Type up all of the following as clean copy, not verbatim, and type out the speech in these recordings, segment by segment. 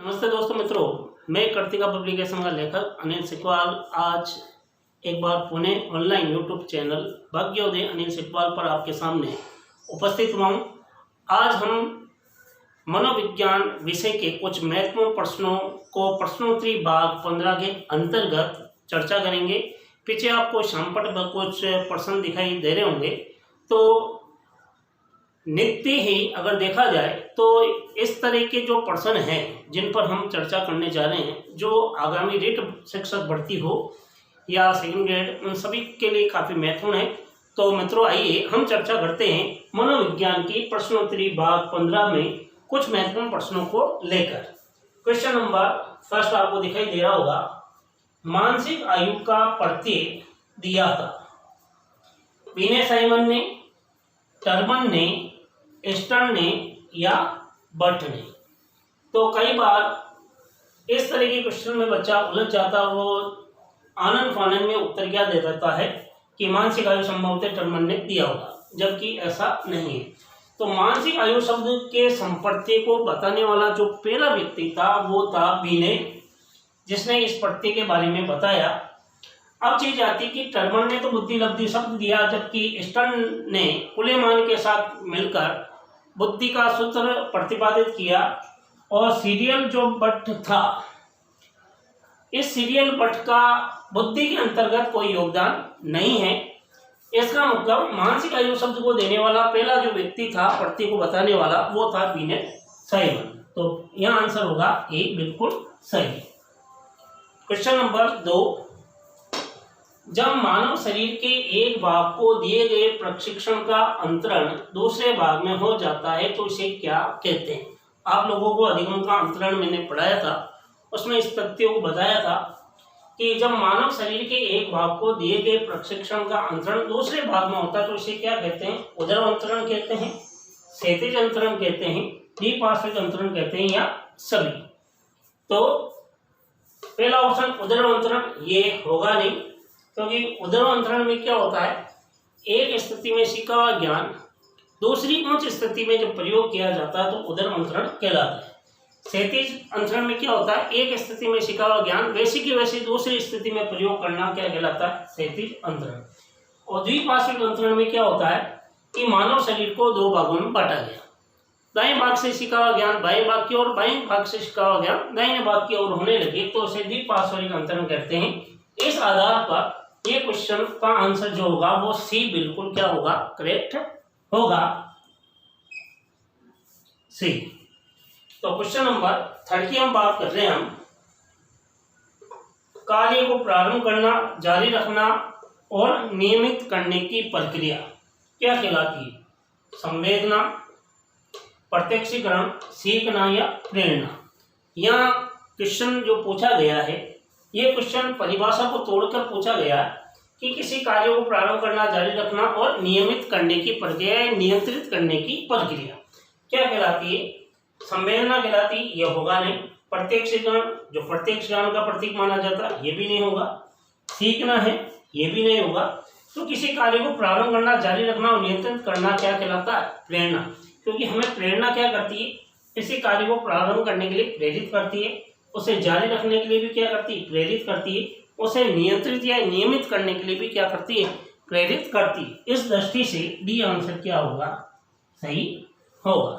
नमस्ते दोस्तों मित्रों, मैं कर्तिका पब्लिकेशन का लेखक अनिल सिकवाल आज एक बार Pune online YouTube channel Bhagyoday Anil Sikwal पर आपके सामने उपस्थित हुआ हूँ। आज हम मनोविज्ञान विषय के कुछ महत्वपूर्ण प्रश्नों को प्रश्नोत्तरी भाग 15 के अंतर्गत चर्चा करेंगे। पीछे आपको शामपट पर कुछ प्रश्न दिखाई दे रहे होंगे, तो नित्य ही अगर देखा जाए तो इस तरह के जो प्रश्न हैं जिन पर हम चर्चा करने जा रहे हैं, जो आगामी रिट शिक्षक भर्ती हो या सेकंड ग्रेड, उन सभी के लिए काफ़ी महत्वपूर्ण है। तो मित्रों, आइए हम चर्चा करते हैं मनोविज्ञान की प्रश्नोत्तरी भाग 15 में कुछ महत्वपूर्ण प्रश्नों को लेकर। क्वेश्चन नंबर फर्स्ट आपको दिखाई दे रहा होगा, मानसिक आयु का प्रत्यय दिया था। विनय साइमन ने, टर्मन ने, स्टर्न ने या बर्ट ने। तो कई बार इस तरह के क्वेश्चन में बच्चा उलझ जाता है, वो आनन फानन में उत्तर क्या दे देता है कि मानसिक आयु संभवतः टर्मन ने दिया होगा, जबकि ऐसा नहीं है। तो मानसिक आयु शब्द के संप्रत्यय को बताने वाला जो पहला व्यक्ति था वो था विनय, जिसने इस प्रत्यय के बारे में बताया। अब चीज आती कि टर्मन ने तो बुद्धि लब्धि शब्द दिया, जबकि स्टर्न ने कुलेमान के साथ मिलकर बुद्धि का सूत्र प्रतिपादित किया। और सीरियल जो बट था, इस सीरियल बट का बुद्धि के अंतर्गत कोई योगदान नहीं है। इसका मतलब मानसिक आयु शब्द को देने वाला पहला जो व्यक्ति था, प्रत्यय को बताने वाला, वो था विनय साइमन। तो यह आंसर होगा ए, बिल्कुल सही। क्वेश्चन नंबर 2, जब मानव शरीर के एक भाग को दिए गए प्रशिक्षण का अंतरण दूसरे भाग में हो जाता है तो इसे क्या कहते हैं? आप लोगों को अधिगम का अंतरण मैंने पढ़ाया था, उसमें इस तथ्य को बताया था कि जब मानव शरीर के एक भाग को दिए गए प्रशिक्षण का अंतरण दूसरे भाग में होता है तो इसे क्या कहते हैं? उदर अंतरण कहते हैं, क्षैतिज अंतरण कहते हैं, द्विपार्श्विक अंतरण कहते हैं, या सभी। तो पहला ऑप्शन उदर अंतरण ये होगा नहीं, क्योंकि उदर अंतरण में क्या होता है, एक स्थिति में सीखा हुआ ज्ञान दूसरी उच्च स्थिति में जब प्रयोग किया जाता है तो उदर अंतरण कहलाता है। क्षैतिज अंतरण में क्या होता है, एक स्थिति में सीखा हुआ ज्ञान वैसी की वैसी दूसरी स्थिति में प्रयोग करना क्या कहलाता है, क्षैतिज अंतरण। और द्विपार्श्विक अंतरण में क्या होता है कि मानव शरीर को दो भागों में बांटा गया, दाएं भाग से सीखा हुआ ज्ञान बाएं भाग की ओर, बाएं भाग से सीखा हुआ ज्ञान दाहिने भाग की ओर होने लगे, तो उसे द्विपार्श्विक अंतरण कहते हैं। इस आधार पर ये क्वेश्चन का आंसर जो होगा वो सी बिल्कुल क्या होगा, करेक्ट होगा, सी। तो क्वेश्चन नंबर 3 की हम बात कर रहे हैं, हम कार्य को प्रारंभ करना, जारी रखना और नियमित करने की प्रक्रिया क्या कहलाती है? संवेदना, प्रत्यक्षीकरण, सीखना या प्रेरणा। यहाँ क्वेश्चन जो पूछा गया है, ये क्वेश्चन परिभाषा को तोड़कर पूछा गया कि किसी कार्य को प्रारंभ करना, जारी रखना और नियमित करने की प्रक्रिया, नियंत्रित करने की प्रक्रिया क्या कहलाती है? संवेदना कहलाती, यह होगा नहीं। प्रत्यक्षीकरण, जो प्रत्यक्ष ज्ञान का प्रतीक माना जाता है, ये भी नहीं होगा। सीखना है, ये भी नहीं होगा। तो किसी कार्य को प्रारंभ करना, जारी रखना और नियंत्रित करना क्या कहलाता है? प्रेरणा। क्योंकि हमें प्रेरणा क्या करती है, किसी कार्य को प्रारंभ करने के लिए प्रेरित करती है, उसे जारी रखने के लिए भी क्या करती है, प्रेरित करती है, उसे नियंत्रित या नियमित करने के लिए भी क्या करती है, प्रेरित करती है। इस दृष्टि से डी आंसर क्या होगा, सही होगा।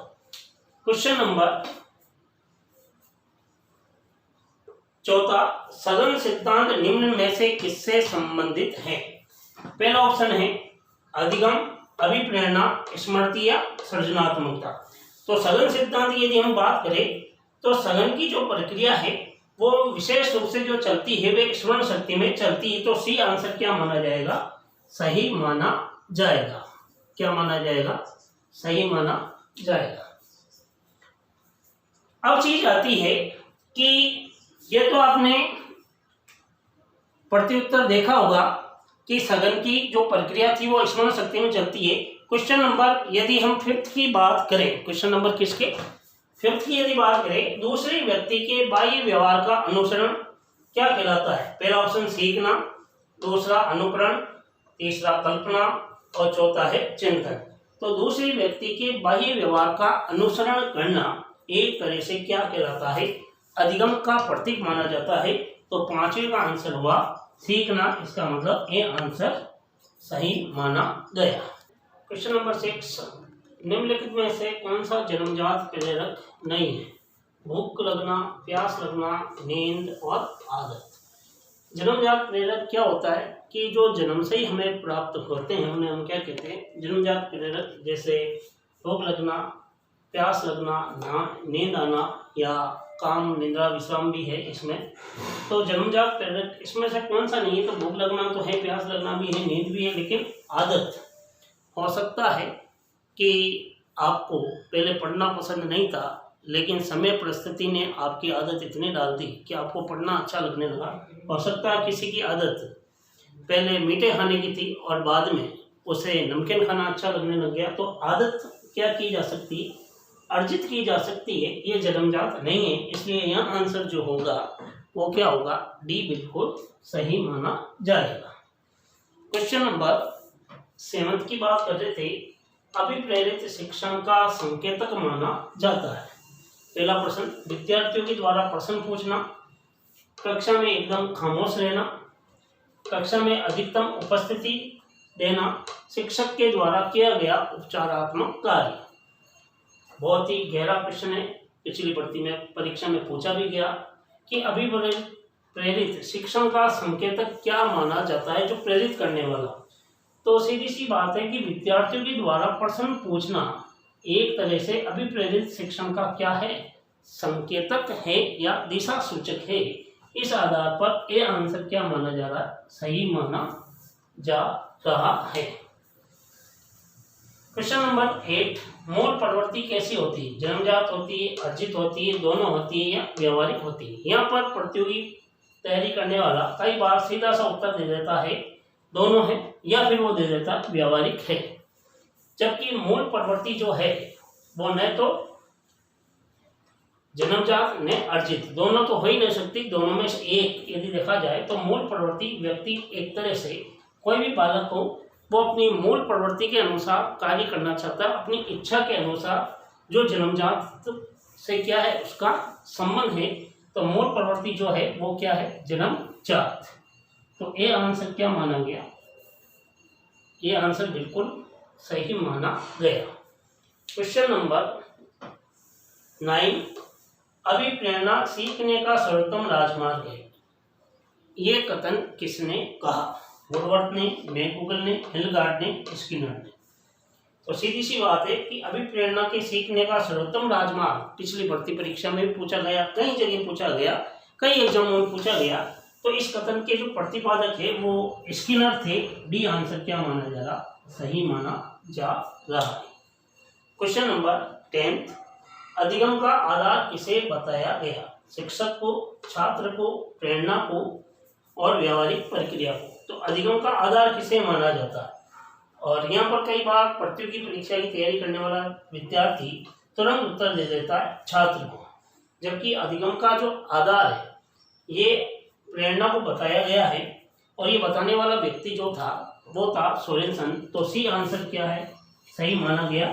क्वेश्चन नंबर 4, सघन सिद्धांत निम्न में से किससे संबंधित है? पहला ऑप्शन है अधिगम, अभिप्रेरणा, स्मृति या सृजनात्मकता। तो सघन सिद्धांत यदि हम बात करें तो सघन की जो प्रक्रिया है वो विशेष रूप से जो चलती है वे स्मरण शक्ति में चलती है। तो सी आंसर क्या माना जाएगा, सही माना जाएगा। क्या माना जाएगा, सही माना जाएगा। अब चीज आती है कि ये तो आपने प्रत्युत्तर देखा होगा कि सघन की जो प्रक्रिया थी वो स्मरण शक्ति में चलती है। क्वेश्चन नंबर यदि हम 5th की बात करें, क्वेश्चन नंबर किसके, 5th की यदि बात करें, दूसरे व्यक्ति के बाह्य व्यवहार का अनुसरण क्या कहलाता है? पहला ऑप्शन सीखना, दूसरा अनुकरण, तीसरा कल्पना और चौथा है चिंतन। तो दूसरे व्यक्ति के बाह्य व्यवहार का अनुसरण करना एक तरह से क्या कहलाता है, अधिगम का प्रतीक माना जाता है। तो पांचवे का आंसर हुआ सीखना, इसका मतलब ए आंसर सही माना गया। क्वेश्चन नंबर 6, निम्नलिखित में से कौन सा जन्मजात प्रेरक नहीं है? भूख लगना, प्यास लगना, नींद और आदत। जन्मजात प्रेरक क्या होता है कि जो जन्म से ही हमें प्राप्त होते हैं उन्हें हम क्या कहते हैं? जन्मजात प्रेरक। जैसे भूख लगना, प्यास लगना, नींद आना या काम, निद्रा, विश्राम भी है इसमें। तो जन्मजात प्रेरक इसमें से कौन सा नहीं है? तो भूख लगना तो है, प्यास लगना भी है, नींद भी है, लेकिन आदत। हो सकता है कि आपको पहले पढ़ना पसंद नहीं था, लेकिन समय परिस्थिति ने आपकी आदत इतनी डाल दी कि आपको पढ़ना अच्छा लगने लगा। हो सकता है किसी की आदत पहले मीठे खाने की थी और बाद में उसे नमकीन खाना अच्छा लगने लग गया। तो आदत क्या की जा सकती है? अर्जित की जा सकती है, ये जन्मजात नहीं है। इसलिए यहाँ आंसर जो होगा वो क्या होगा? डी बिल्कुल सही माना जाएगा। क्वेश्चन नंबर 7 की बात कर रहे थे, अभिप्रेरित शिक्षण का संकेतक माना जाता है। पहला प्रश्न, विद्यार्थियों के द्वारा प्रश्न पूछना, कक्षा में एकदम खामोश रहना, कक्षा में अधिकतम उपस्थिति देना, शिक्षक के द्वारा किया गया उपचारात्मक कार्य। बहुत ही गहरा प्रश्न है, पिछली भर्ती में परीक्षा में पूछा भी गया कि अभिप्रेरित शिक्षण का संकेतक क्या माना जाता है, जो प्रेरित करने वाला। तो सीधी सी बात है कि विद्यार्थियों के द्वारा प्रश्न पूछना एक तरह से अभिप्रेरित शिक्षण का क्या है? संकेतक है या दिशा सूचक है। इस आधार पर ए आंसर क्या माना जा रहा है? सही माना जा रहा है। क्वेश्चन नंबर 8, मूल प्रवृत्ति कैसी होती है? जन्मजात होती है, अर्जित होती है, दोनों होती है या व्यवहारिक होती है? यहाँ पर प्रतियोगी तैयारी करने वाला कई बार सीधा सा उत्तर दे देता है दोनों है, या फिर वो दे देता व्यवहारिक है। जबकि मूल प्रवृत्ति जो है वो न तो जन्मजात ने अर्जित, दोनों तो हो ही नहीं सकती। दोनों में से एक यदि देखा जाए तो मूल प्रवृत्ति व्यक्ति एक तरह से, कोई भी बालक हो वो अपनी मूल प्रवृत्ति के अनुसार कार्य करना चाहता है, अपनी इच्छा के अनुसार, जो जन्मजात से क्या है उसका संबंध है। तो मूल प्रवृत्ति जो है वो क्या है? जन्मजात। तो ए आंसर क्या माना गया? ये आंसर बिल्कुल सही माना गया। क्वेश्चन नंबर 9, अभिप्रेरणा सीखने का सर्वोत्तम राजमार्ग है। ये कथन किसने कहा? वुडवर्थ ने, मैकगूगल ने, हिलगार्ड ने, स्किनर ने। तो सीधी सी बात है कि अभिप्रेरणा के सीखने का सर्वोत्तम राजमार्ग पिछली भर्ती परीक्षा में भी पूछा गया, कई जगह पूछा गया, कई एग्जामों में पूछा गया। तो इस कथन के जो प्रतिपादक है वो स्किनर थे। डी आंसर क्या माना जा रहा? सही माना जा रहा है। क्वेश्चन नंबर 10, अधिगम का आधार किसे बताया गया? शिक्षक को, छात्र को, प्रेरणा को और व्यवहारिक प्रक्रिया को। तो अधिगम का आधार किसे माना जाता है? और यहाँ पर कई बार प्रतियोगी परीक्षा की तैयारी करने वाला विद्यार्थी तुरंत उत्तर दे देता है छात्र को, जबकि अधिगम का जो आधार है ये प्रेरणा को बताया गया है। और ये बताने वाला व्यक्ति जो था वो था सोरेनसन। तो सी आंसर क्या है? सही माना गया।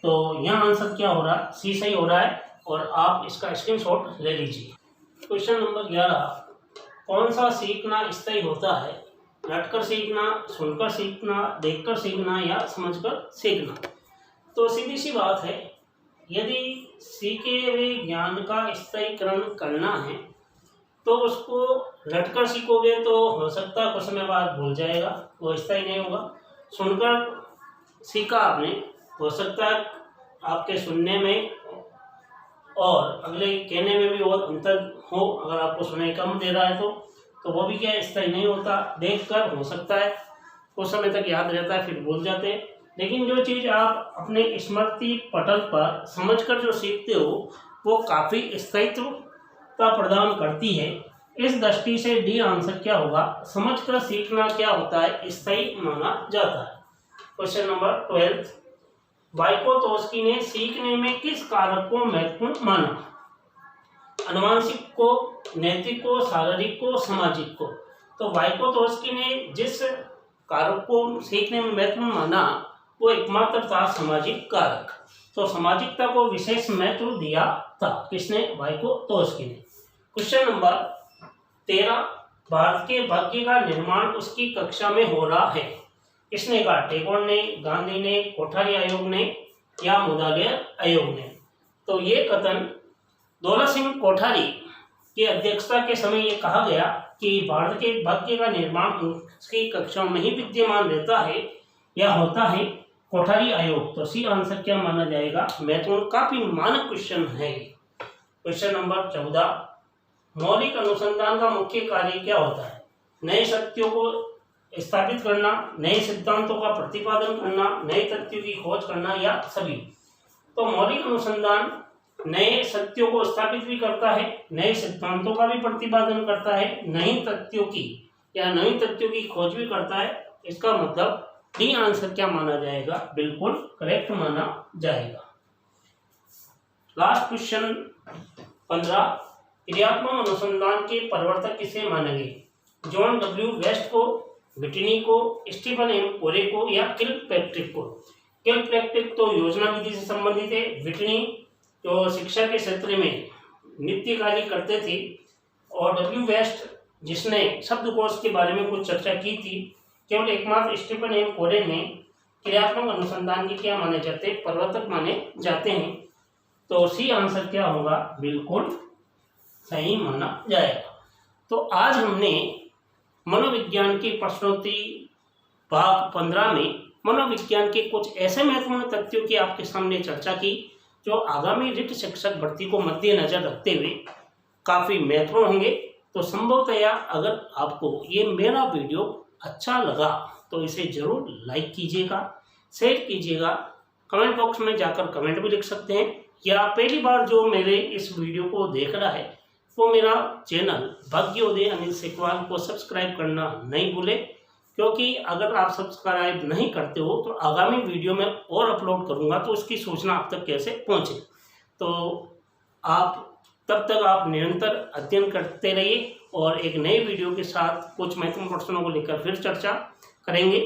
तो यहाँ आंसर क्या हो रहा है? सी सही हो रहा है और आप इसका स्क्रीनशॉट ले लीजिए। क्वेश्चन नंबर 11, कौन सा सीखना स्थायी होता है? रटकर सीखना, सुनकर सीखना, देखकर सीखना या समझकर सीखना। तो सीधी सी बात है, यदि सीखे हुए ज्ञान का स्थायीकरण करना है तो उसको रटकर सीखोगे तो हो सकता है कुछ समय बाद भूल जाएगा, वो स्थायी नहीं होगा। सुनकर सीखा आपने, हो सकता है आपके सुनने में और अगले कहने में भी बहुत अंतर हो, अगर आपको सुनाई कम दे रहा है तो वो भी क्या स्थायी नहीं होता। देखकर हो सकता है कुछ समय तक याद रहता है, फिर भूल जाते हैं। लेकिन जो चीज़ आप अपने स्मृति पटल पर समझकर जो सीखते हो वो काफ़ी स्थायित्व प्रदान करती है। इस दृष्टि से डी आंसर क्या होगा? समझकर सीखना क्या होता है? स्थायी माना जाता है। क्वेश्चन नंबर 12, वाइकोटोस्की ने सीखने में किस कारक को महत्वपूर्ण माना? अनुवांशिक को, नैतिक को, शारीरिक को, सामाजिक को। तो वाइकोटोस्की ने जिस कारक को सीखने में महत्वपूर्ण माना वो एकमात्र था सामाजिक कारक। तो सामाजिकता को विशेष महत्व दिया था। किसने? वाइकोतोस्की ने। क्वेश्चन नंबर 13, भारत के भाग्य का निर्माण उसकी कक्षा में हो रहा है। किसने कहा? टैगोर ने, गांधी ने, कोठारी आयोग ने या मुदालियर आयोग ने? तो ये कथन दौलत सिंह कोठारी की अध्यक्षता के समय ये कहा गया कि भारत के भाग्य का निर्माण उसकी कक्षा में ही विद्यमान रहता है या होता है। कोठारी आयोग। तो सी आंसर क्या माना जाएगा? महत्वपूर्ण, काफी मानक क्वेश्चन है। क्वेश्चन नंबर 14, मौलिक अनुसंधान का मुख्य कार्य क्या होता है? नए सत्यों को स्थापित करना, नए सिद्धांतों का प्रतिपादन करना, नए तथ्यों की खोज करना या सभी? तो मौलिक अनुसंधान नए सत्यों को स्थापित भी करता है, नए सिद्धांतों का भी प्रतिपादन करता है, नई तथ्यों की या नई तथ्यों की खोज भी करता है। इसका मतलब डी आंसर क्या माना जाएगा? बिल्कुल करेक्ट माना जाएगा। लास्ट क्वेश्चन 15, क्रियात्मक अनुसंधान के प्रवर्तक किसे मानेंगे? जॉन डब्ल्यू वेस्ट को, व्हिटनी को, स्टीफन एम कोरे को या किलपैट्रिक को? किलपैट्रिक तो योजना विधि से संबंधित है, व्हिटनी तो शिक्षा के क्षेत्र में नित्य कार्य करते थे, और डब्ल्यू वेस्ट जिसने शब्दकोश के बारे में कुछ चर्चा की थी। केवल एकमात्र स्टीफन एम कोरे ने क्रियात्मक अनुसंधान के क्या माने जाते हैं? प्रवर्तक माने जाते हैं। तो सी आंसर क्या होगा? बिल्कुल सही माना जाएगा। तो आज हमने मनोविज्ञान की प्रश्नोत्तरी भाग 15 में मनोविज्ञान के कुछ ऐसे महत्वपूर्ण तथ्यों की आपके सामने चर्चा की जो आगामी रिक्त शिक्षक भर्ती को मद्देनजर रखते हुए काफ़ी महत्वपूर्ण होंगे। तो संभवतया अगर आपको ये मेरा वीडियो अच्छा लगा तो इसे ज़रूर लाइक कीजिएगा, शेयर कीजिएगा, कमेंट बॉक्स में जाकर कमेंट भी लिख सकते हैं, या पहली बार जो मेरे इस वीडियो को देख रहा है वो मेरा चैनल भाग्योदय अनिल सेकवाल को सब्सक्राइब करना नहीं भूले, क्योंकि अगर आप सब्सक्राइब नहीं करते हो तो आगामी वीडियो में और अपलोड करूंगा तो उसकी सूचना आप तक कैसे पहुंचे। तो आप तब तक आप निरंतर अध्ययन करते रहिए और एक नए वीडियो के साथ कुछ महत्वपूर्ण प्रश्नों को लेकर फिर चर्चा करेंगे।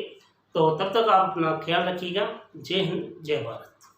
तो तब तक आप अपना ख्याल रखिएगा। जय हिंद, जय भारत।